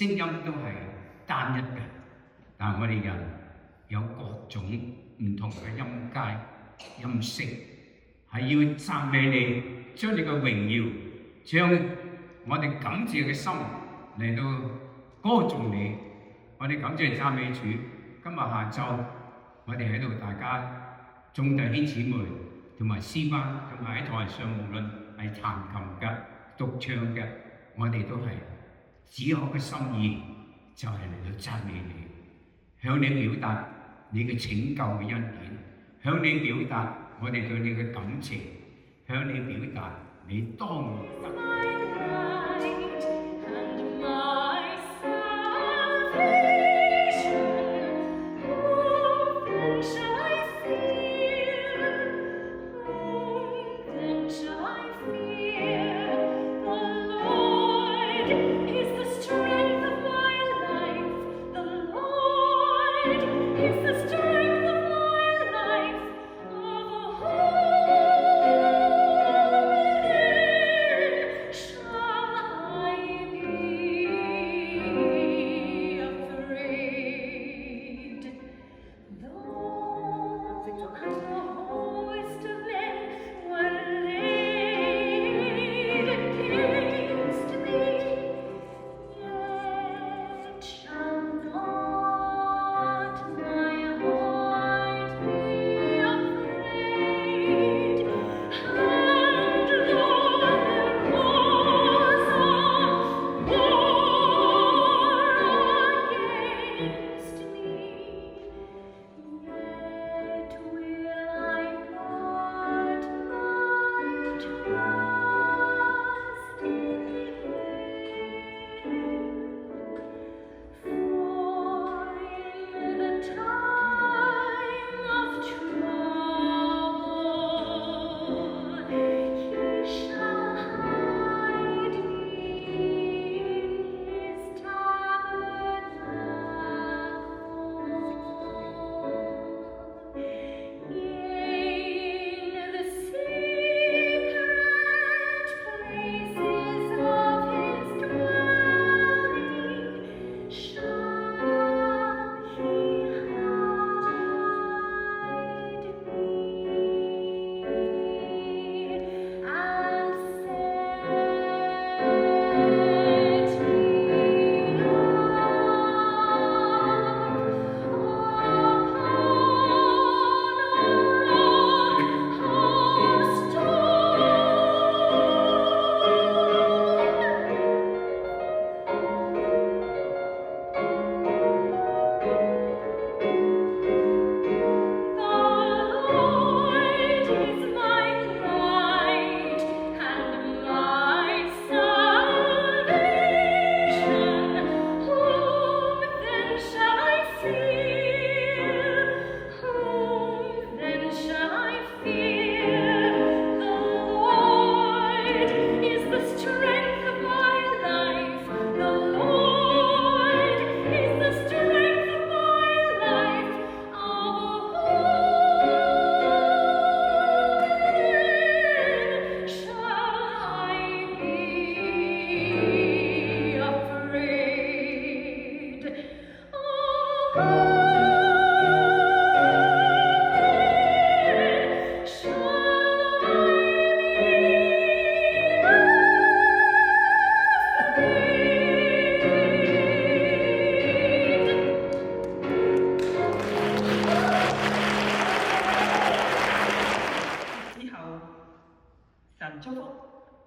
聲音都係單一嘅，但係我哋人有各種唔同嘅音階、音色，係要讚美你，將你嘅榮耀，將我哋感謝嘅心嚟到歌頌你。我哋感謝讚美主。今日下晝我哋喺度，大家眾弟兄姊妹同埋詩班，同埋喺台上無論係彈琴嘅、獨唱嘅，我哋都係只有個心意，就係嚟到讚美你，向你表達你嘅拯救嘅恩典，向你表達我哋對你嘅感情，向你表達你當我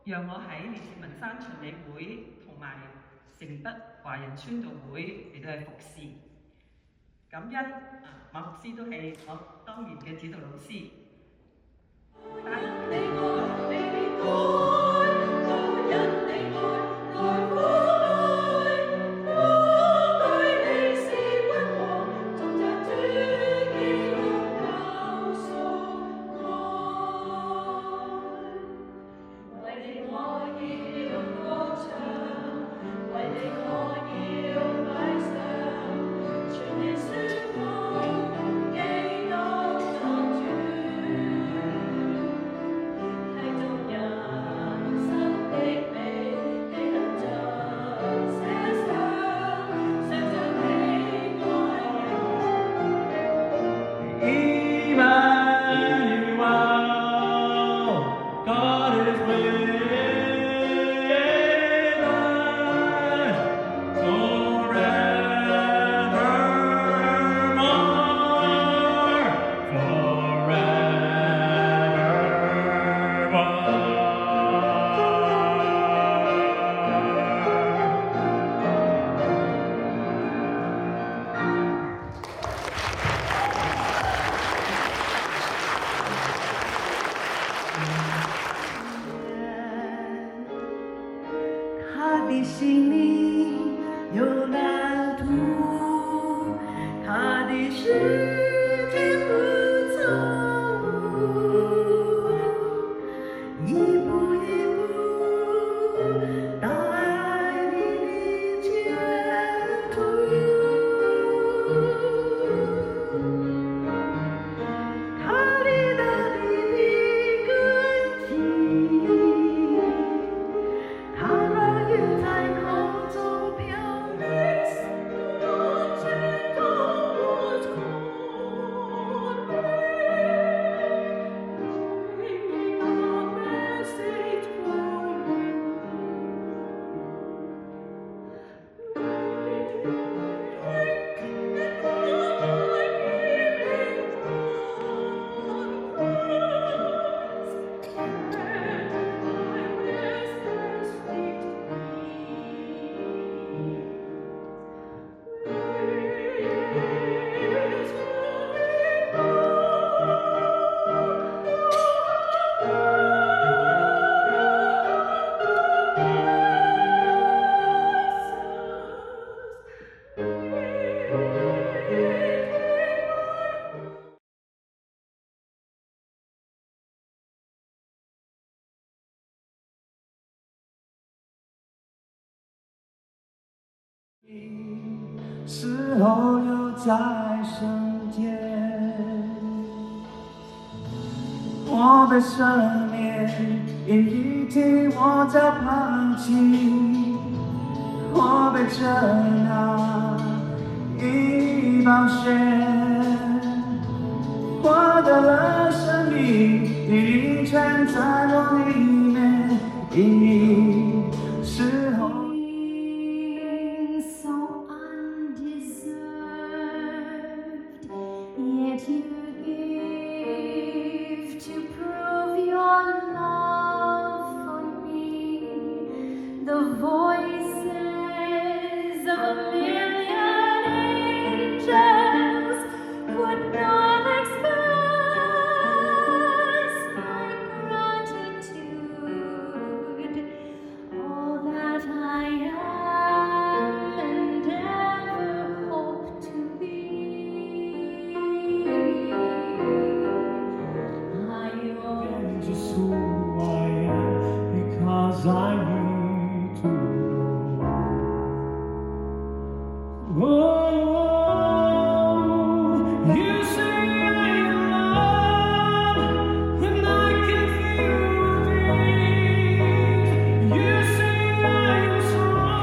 讓我喺烈士文山巡禮會同埋城北華人宣道會嚟到係服侍。感恩馬牧師都係我當年嘅指導老師。Thank 心里有蓝图，他的世界不错误，一步一步带你的前途。他的大地的根基，他让云在空中飘零，我知道我错了。Bringing a message for you. 时候又在升天，我被赦免，因一听我在抛弃，我被遮拿，一宝血，我得了生命，你全在我里面，因你时候。So undeserved, yet you give to prove your love for me. The voices of a million angels could not express my gratitude. All that I am and ever hope to be, I owe Just who I am because I need to know. Oh, you say I am loved when I can feel things. You say I am strong.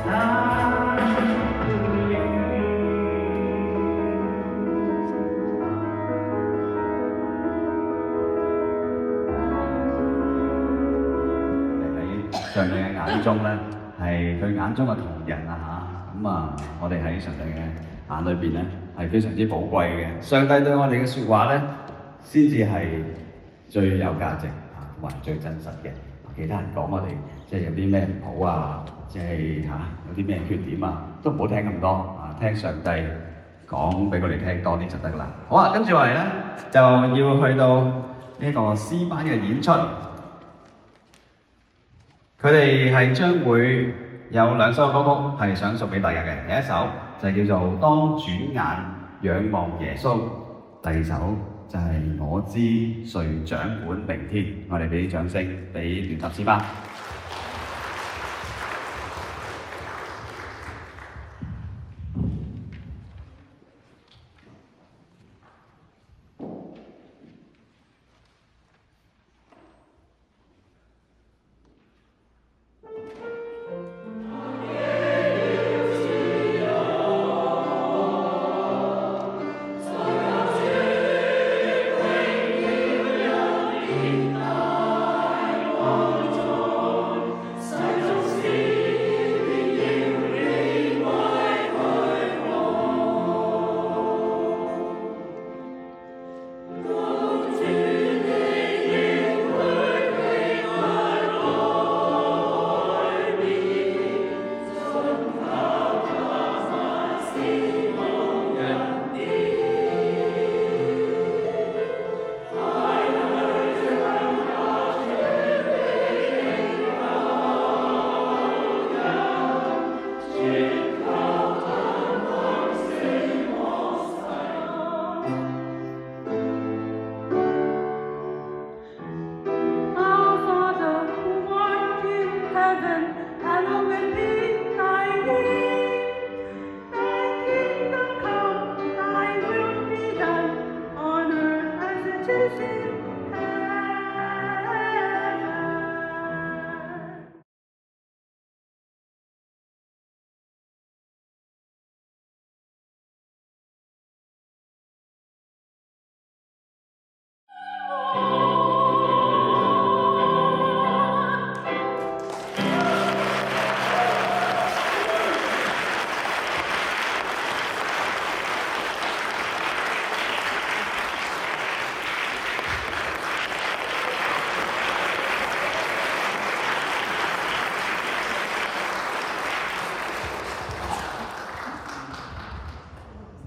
I 喺上帝嘅眼中咧，係佢眼中嘅同人啊嚇，咁啊，我哋喺上帝嘅眼裏邊咧係非常之寶貴嘅。上帝對我哋嘅説話咧，先至係最有價值啊，同埋最真實嘅。其他人講我哋即係有啲咩唔好啊，即係有啲咩缺點啊，都唔好聽咁多啊，聽上帝講俾我哋聽多啲就得啦。好啊，跟住落嚟咧就要去到呢個詩班嘅演出。佢哋係將會有兩首歌曲係想送俾大家嘅，第一首就係叫做《當轉眼仰望耶穌》，第二首就係我知誰掌管明天。我哋俾啲掌聲俾聯合詩班。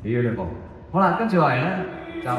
Beautiful。好啦，跟住落嚟咧就。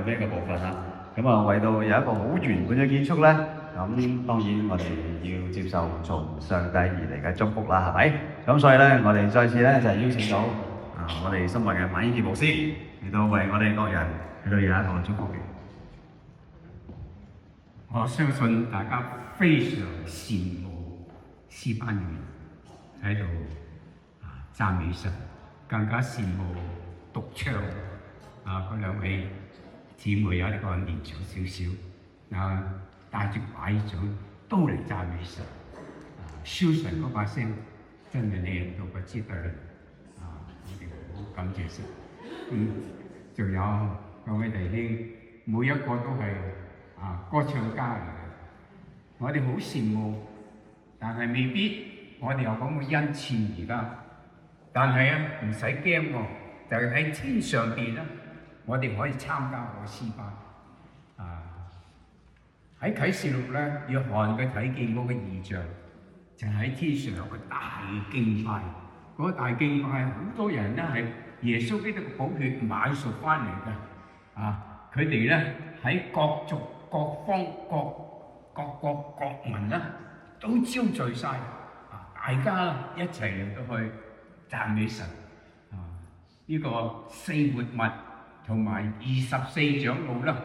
呢一個部分啦。咁啊，為到有一個好圓滿嘅結束咧，咁當然我哋要接受從上帝而嚟嘅祝福啦，係咪？咁所以咧，我哋再次咧就係邀請到我哋心愛嘅馬英傑牧師嚟到為我哋各人嚟到有一個祝福嘅。我相信大家非常羨慕詩班員喺度讚美神，更加羨慕獨唱嗰兩位姊妹有一個年長少少，帶住拐杖都嚟讚美神。蕭神嗰把聲真係靚到不知得了，我哋好感謝神。仲有各位弟兄，每一個都係歌唱家嚟嘅，我哋好羨慕，但係未必我哋有咁嘅恩賜而家。但係唔使驚喎，就係喺天上邊啦，我哋可以參加個詩班。喺啟示錄咧，約翰佢睇見嗰個異象，就喺天上有個大敬拜。嗰個大敬拜好多人咧係耶穌基督嘅寶血買贖翻嚟嘅。佢哋咧喺各族各方各國各民咧都招聚晒，大家一齊嚟到去讚美神。呢個四活物同埋24長老啦，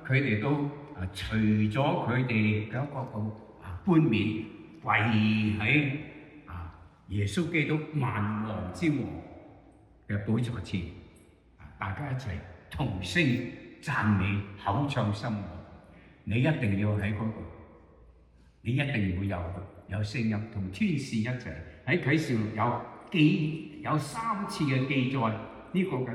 佢哋都除咗佢哋嘅一個冠冕，跪喺耶穌基督萬王之王嘅寶座前，大家一齊同聲讚美，口唱心和。你一定要喺嗰度，你一定會有聲音，同天使一齊喺啟示錄有3次嘅記載呢個嘅。